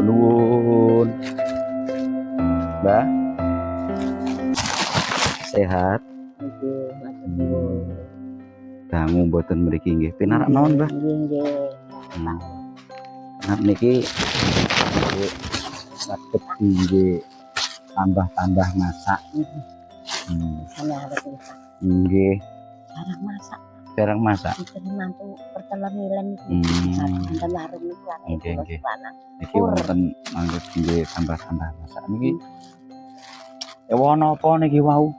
Matur nuwun. Mbak, sehat? Nggih, matur nuwun. Dangu mboten mriki nggih. Pinarak mawon, Mbah. Nggih, nggih. Nah niki saged nggih tambah-tambah masak. Sana harus masak. Nggih, Jarang masak. jarang masak. Mboten mantu pertelan milen iki. Sampeyan larung niku kan. Nggih, nggih. Panas. Niki wonten manggih nggih tambah-tambah masak niki. Ewono apa niki wau?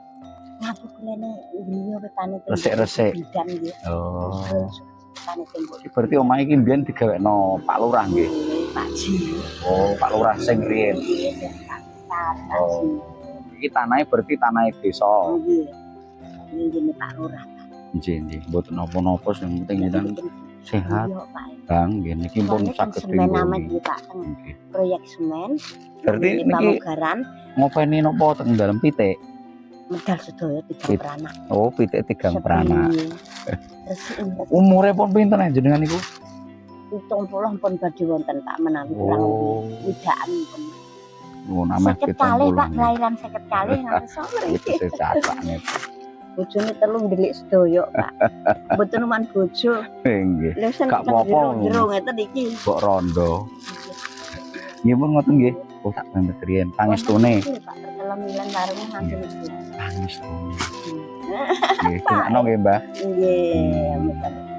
Ngaku kulene griya wetane Resik-resik. bidan nggih. Oh. Wetane tembok. Berarti omah iki mbiyen digawekno Pak Lurah nggih. Pak Ji. Oh, Pak Lurah sing riyen. Oh. Iki tanahe berarti tanahe desa. Nggih. Nggih Pak Lurah. Nggih, nggih. Mboten napa-napa sing penting ndang sehat. Iya, Pak. Bang, nggih niki pun saged semen amat nggih Pak. Proyek semen. Berarti niki pamugaran ngopeni napa teng dalem pitik? medal sedaya 3 peranak. Oh, pitik 3 peranak. Terus Umure pun pinten jenengan niku? 70 pun badhe wonten Pak menawi kurang widaan pun. Oh, namanya 50 kali Pak, kelahiran 50 kali ngantos sore iki. Secapane. Bojone telu ndelik sedaya Pak. Mboten numan bojo. Nggih. Lha sen Gak apa-apa. jero ngeten iki. Kok rondo. Nggih pun ngoten nggih. Oh, sak banget riyen pangestune. Pak pertelan milen larunge mantu niku. Pangestune. Nggih, ngono nggih, Mbah. Nggih,